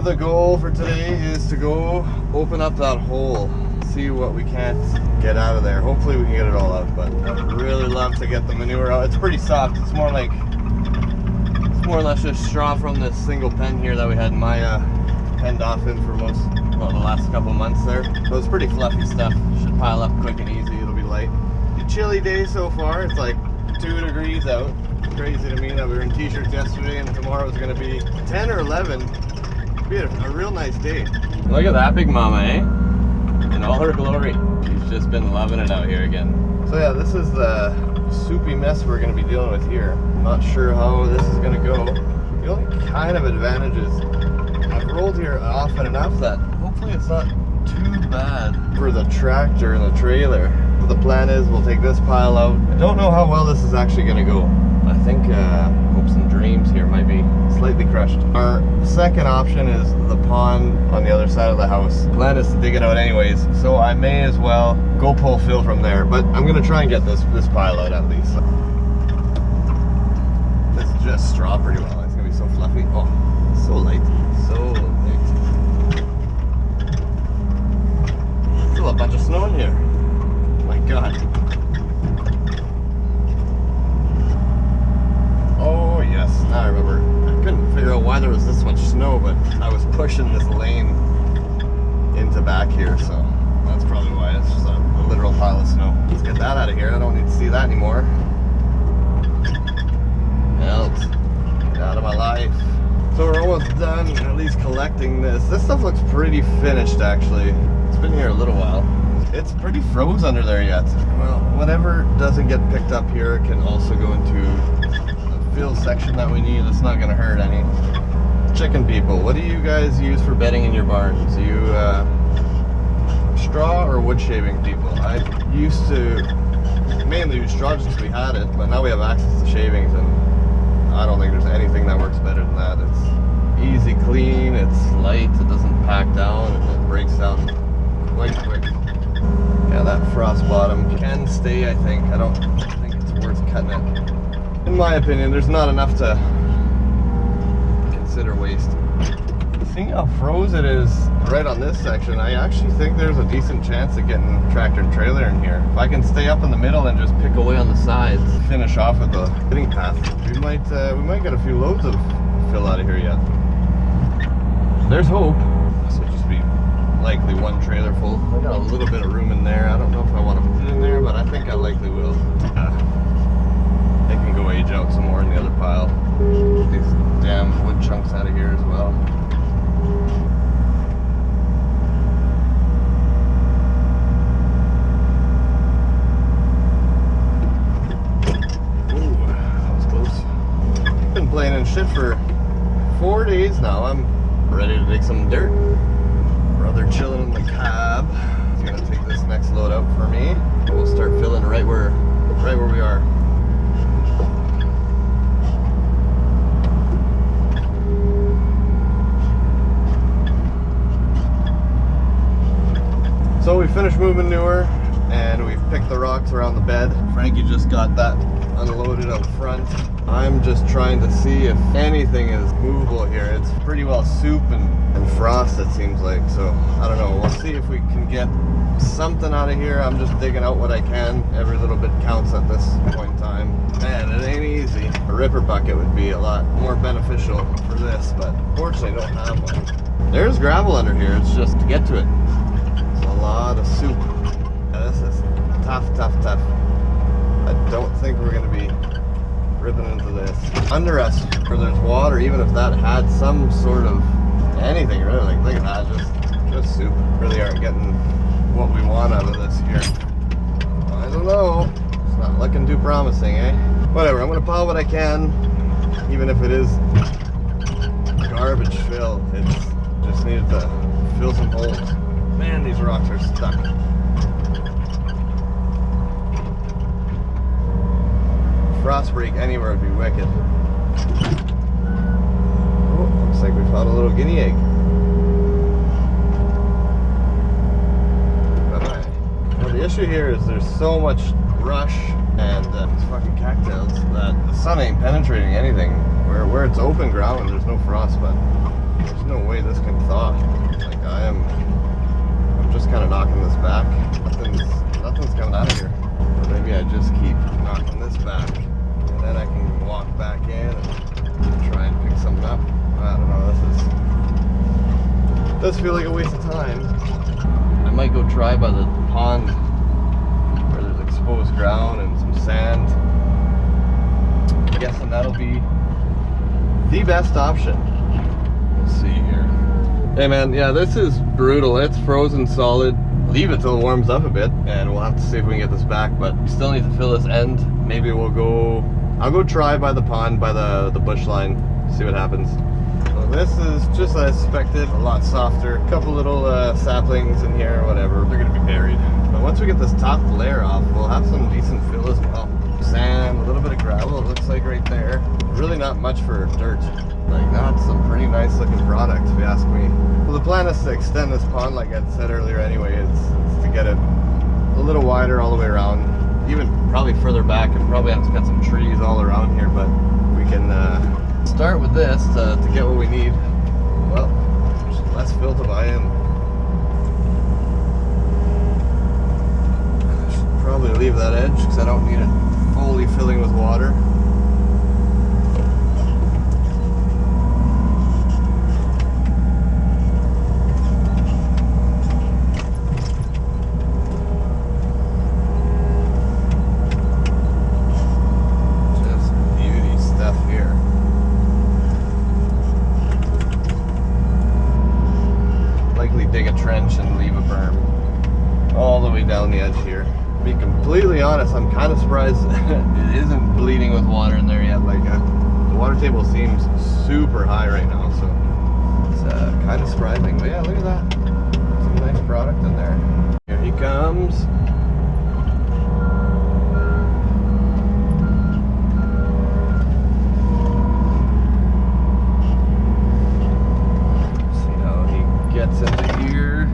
The goal for today is to go open up that hole, see what we can't get out of there. Hopefully we can get it all out, but I would really love to get the manure out. It's pretty soft. It's more or less just straw from this single pen here that we had Maya penned off in for most, well, the last couple months there. So it's pretty fluffy stuff. Should pile up quick and easy. It'll be light. A chilly day so far. It's like 2 degrees out. Crazy to me that we were in t-shirts yesterday and tomorrow is going to be 10 or 11. Be a real nice day. Look at that big mama, eh? In all her glory. She's just been loving it out here again. So yeah, this is the soupy mess we're going to be dealing with here. I'm not sure how this is going to go. The only kind of advantage is I've rolled here often enough that hopefully it's not too bad for the tractor and the trailer. But the plan is we'll take this pile out. I don't know how well this is actually going to go. I think hopes and dreams here might be slightly crushed. Our second option is the pond on the other side of the house. The plan is to dig it out anyways, so I may as well go pull fill from there. But I'm gonna try and get this pile out at least. This is just straw pretty well. It's gonna be so fluffy. Oh, so light, so light. Still a bunch of snow in here. My God. Oh yes, now I remember. I couldn't figure out why there was this much snow, but I was pushing this lane into back here, so that's probably why. It's just a literal pile of snow. Let's get that out of here. I don't need to see that anymore. Help. Get out of my life. So we're almost done, at least collecting this. This stuff looks pretty finished actually. It's been here a little while. It's pretty froze under there yet. Well, whatever doesn't get picked up here can also go into fill section that we need. It's not going to hurt any. Chicken people, what do you guys use for bedding in your barns? Do you straw or wood shaving people? I used to mainly use straw just because we had it, but now we have access to shavings and I don't think there's anything that works better than that. It's easy clean, it's light, it doesn't pack down, and it breaks down quite quick. Yeah, that frost bottom can stay, I think. I don't think it's worth cutting it. In my opinion, there's not enough to consider waste. Seeing how froze it is right on this section, I actually think there's a decent chance of getting tractor and trailer in here. If I can stay up in the middle and just pick away on the sides, finish off with the fitting path, we might get a few loads of fill out of here yet. There's hope. This will just be likely one trailer full. I got a little bit of room in there. I don't know if I want to put it in there, but I think I likely will. They can go age out some more in the other pile. Get these damn wood chunks out of here as well. Ooh, that was close. Been playing in shit for 4 days now. I'm ready to dig some dirt. Brother chilling in the cab. He's gonna take this next load out for me. We'll start filling right where we are. So we finished moving manure and we've picked the rocks around the bed. Franky just got that unloaded up front. I'm just trying to see if anything is movable here. It's pretty well soup and frost, it seems like. So I don't know, we'll see if we can get something out of here. I'm just digging out what I can. Every little bit counts at this point in time. Man, it ain't easy. A ripper bucket would be a lot more beneficial for this, but fortunately I don't have one. There's gravel under here, it's just to get to it. A lot of soup. Yeah, this is tough. I don't think we're going to be ripping into this. Under us, where there's water, even if that had some sort of anything, really, like look at that, just soup. Really aren't getting what we want out of this here. I don't know. It's not looking too promising, eh? Whatever, I'm going to pile what I can, even if it is garbage fill. It's just needed to fill some holes. Man, these rocks are stuck. Frost break anywhere would be wicked. Oh, looks like we found a little guinea egg. Bye-bye. Well, the issue here is there's so much brush and these fucking cattails that the sun ain't penetrating anything. Where it's open ground, there's no frost, but There's no way this can thaw. Like I'm just kind of knocking this back. Nothing's coming out of here. Or maybe I just keep knocking this back, and then I can walk back in and try and pick something up. I don't know. This does feel like a waste of time. I might go try by the pond where there's exposed ground and some sand. I'm guessing that'll be the best option. We'll see here. Hey man, yeah, this is brutal. It's frozen solid. Leave it till it warms up a bit, and we'll have to see if we can get this back, but we still need to fill this end. Maybe I'll go try by the pond, by the bush line, see what happens. So this is just as expected, a lot softer. A couple little saplings in here, whatever. They're gonna be buried. But once we get this top layer off, we'll have some decent fill as well. Sand, a little bit of gravel, it looks like right there. Really not much for dirt. Like, that's some pretty nice looking product, if you ask me. Well, the plan is to extend this pond, like I said earlier anyway. It's to get it a little wider all the way around. Even probably further back, and probably have to cut some trees all around here, but we can start with this to get what we need. Well, there's less fill to buy in. I should probably leave that edge because I don't need it fully filling with water. Down the edge here. To be completely honest, I'm kind of surprised it isn't bleeding with water in there yet. Like the water table seems super high right now, so it's kind of surprising. But yeah, look at that. Some nice product in there. Here he comes. See how he gets into here.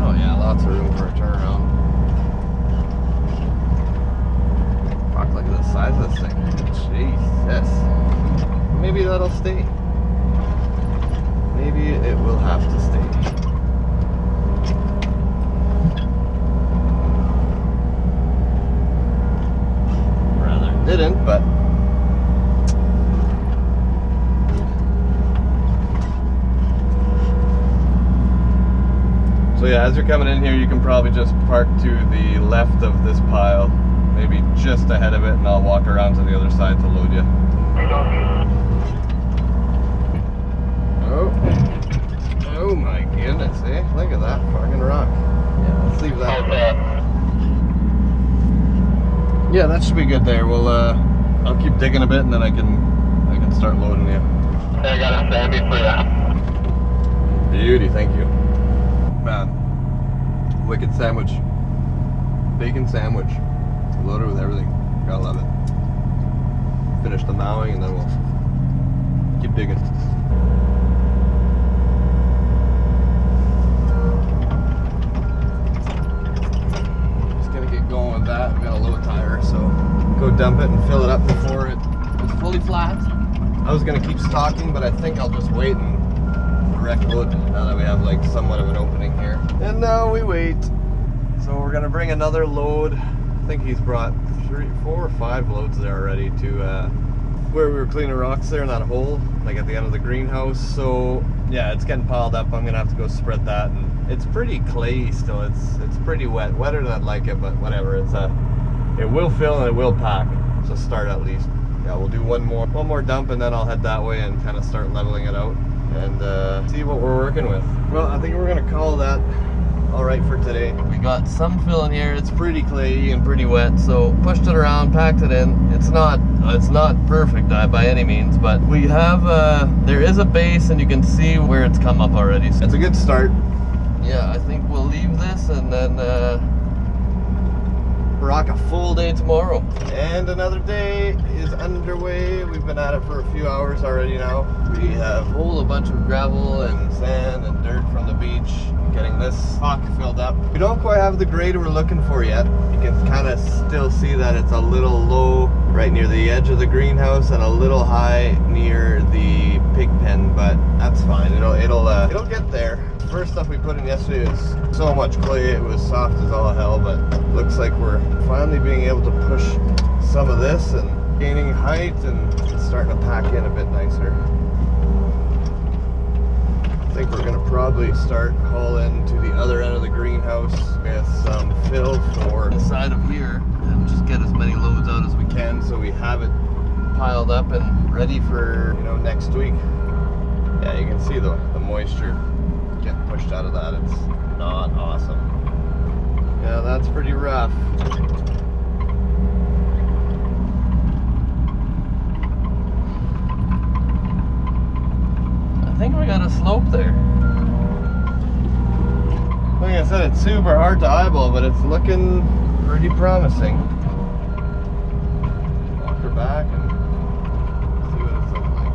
Oh yeah, lots of room for a turnaround. Look at the size of this thing. Jesus. Maybe that'll stay. Maybe it will have to stay. Rather didn't, but so yeah, as you're coming in here, you can probably just park to the left of this pile. Maybe just ahead of it, and I'll walk around to the other side to load you. Oh my goodness, eh? Look at that fucking rock. Yeah, let's leave that. Yeah, that should be good there. We'll I'll keep digging a bit, and then I can start loading you. I got a Sammy for you. Beauty, thank you. Man, wicked sandwich. Bacon sandwich. Loaded with everything. Gotta love it. Finish the mowing and then we'll keep digging. Just gonna get going with that. We got a low tire, so go dump it and fill it up before it's fully flat. I was gonna keep stocking, but I think I'll just wait and direct load now that we have like somewhat of an opening here. And now we wait. So we're gonna bring another load. I think he's brought 4 or 5 loads there already to where we were cleaning rocks there in that hole, like at the end of the greenhouse. So yeah, it's getting piled up. I'm gonna have to go spread that, and it's pretty clayey still. It's pretty wet, wetter than I'd like it, but whatever. It will fill and it will pack. So start at least. Yeah, we'll do one more dump, and then I'll head that way and kind of start leveling it out and see what we're working with. Well, I think we're gonna call that all right for today. We got some fill in here. It's pretty clayey and pretty wet, so pushed it around, packed it in. It's not perfect by any means, but we have there is a base, and you can see where it's come up already. So it's a good start. Yeah, I think we'll leave this and then rock a full day tomorrow. And another day is underway. We've been at it for a few hours already now. We have pulled a bunch of gravel and sand and dirt from the beach, getting this hawk filled up. We don't quite have the grade we're looking for yet. You can kind of still see that it's a little low right near the edge of the greenhouse and a little high near the pig pig pen, but that's fine. It'll get there. First stuff we put in yesterday was so much clay, it was soft as all hell, but looks like we're finally being able to push some of this and gaining height, and it's starting to pack in a bit nicer. I think we're gonna probably start hauling to the other end of the greenhouse with some fill for the side of here and just get as many loads out as we can so we have it piled up and ready for, next week. Yeah, you can see the moisture getting pushed out of that. It's not awesome. Yeah, that's pretty rough. I think we got a slope there. Like I said, it's super hard to eyeball, but it's looking pretty promising. Walk her back and see what it's looking like.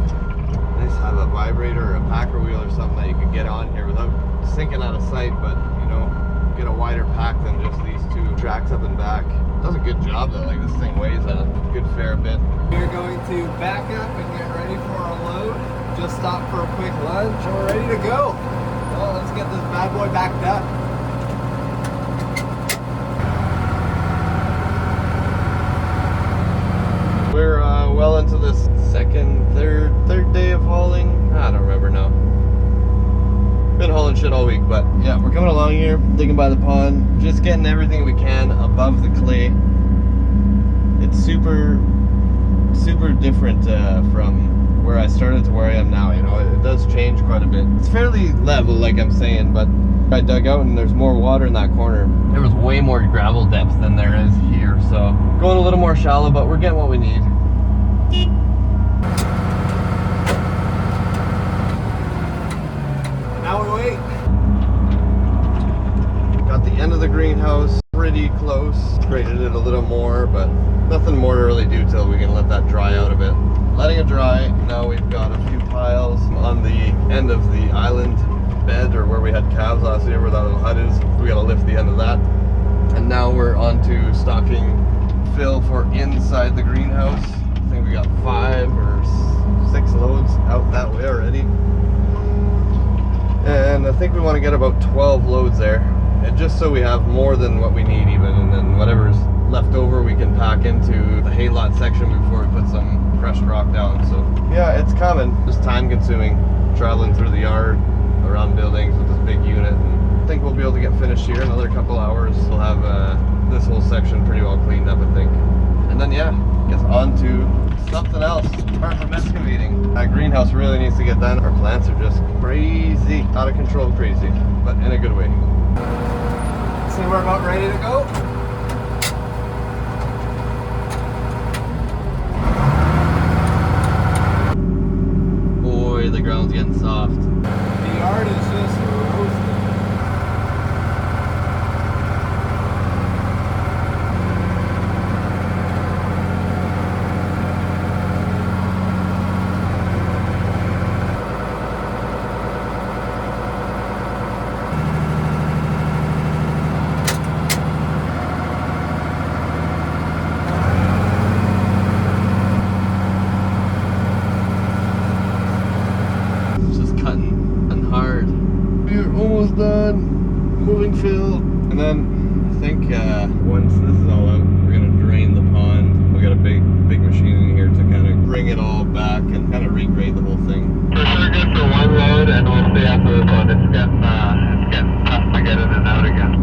Nice to have a vibrator or a packer wheel or something that you could get on here without sinking out of sight, but get a wider pack than just these two tracks up and back. Does a good job though. Like, this thing weighs a good fair bit. We're going to back up and get ready for our load. Just stopped for a quick lunch and we're ready to go. Well, let's get this bad boy backed up. We're well into this third day of hauling. I don't remember now. Been hauling shit all week, but yeah, we're coming along here, digging by the pond, just getting everything we can above the clay. It's super different from where I started to where I am now. It does change quite a bit. It's fairly level, like I'm saying, but I dug out and there's more water in that corner. There was way more gravel depth than there is here, so going a little more shallow, but we're getting what we need. Now we wait. Got the end of the greenhouse pretty close. Graded it a little more, but nothing more to really do till we can let that dry out a bit. Letting it dry, now we've got a few piles on the end of the island bed, or where we had calves last year, where that little hut is. We gotta lift the end of that. And now we're on to stocking fill for inside the greenhouse. I think we got 5 or 6 loads out that way already. And I think we want to get about 12 loads there, and just so we have more than what we need even, and then whatever's left over we can pack into the hay lot section before we put some crushed rock down. So yeah, it's coming. Just time consuming, traveling through the yard, around buildings with this big unit. And I think we'll be able to get finished here in another couple hours. We'll have this whole section pretty well cleaned up, I think. And then yeah, guess on to something else apart from excavating. That greenhouse really needs to get done. Our plants are just crazy, out of control crazy, but in a good way. So we're about ready to go. Boy, the ground's getting soft. The yard is just roasting. Almost done moving fill, and then I think once this is all out, we're gonna drain the pond. We got a big machine in here to kind of bring it all back and kind of regrade the whole thing. For sure good for one load, and we'll stay after this one. It's getting tough to get in and out again.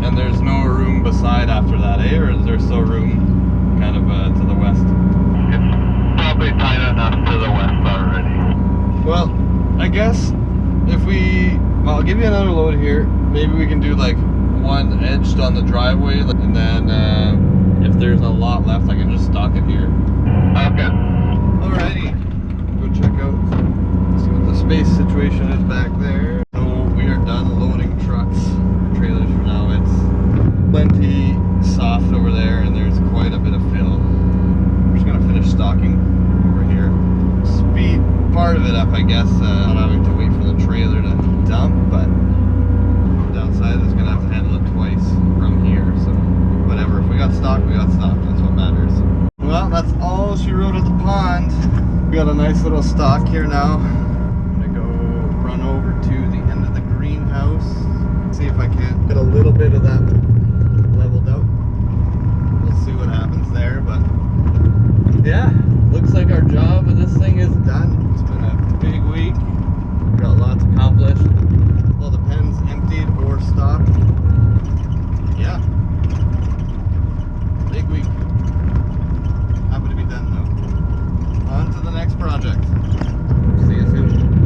And there's no room beside after that, eh? Or is there still room kind of to the west? It's probably tight enough to the west already. Well, I guess if I'll give you another load here. Maybe we can do like one edged on the driveway, and then if there's a lot left, I can just stock it here. Okay. Alrighty. Go check out, see what the space situation is back there. So we are done loading trucks, trailers for now. It's plenty soft over there, and there's quite a bit of fill. We're just gonna finish stocking over here. Speed part of it up, I guess, not having to wait for the trailer to dump, but downside is gonna have to handle it twice from here, so whatever. If we got stock, we got stock. That's what matters. Well, that's all she wrote at the pond. We got a nice little stock here now.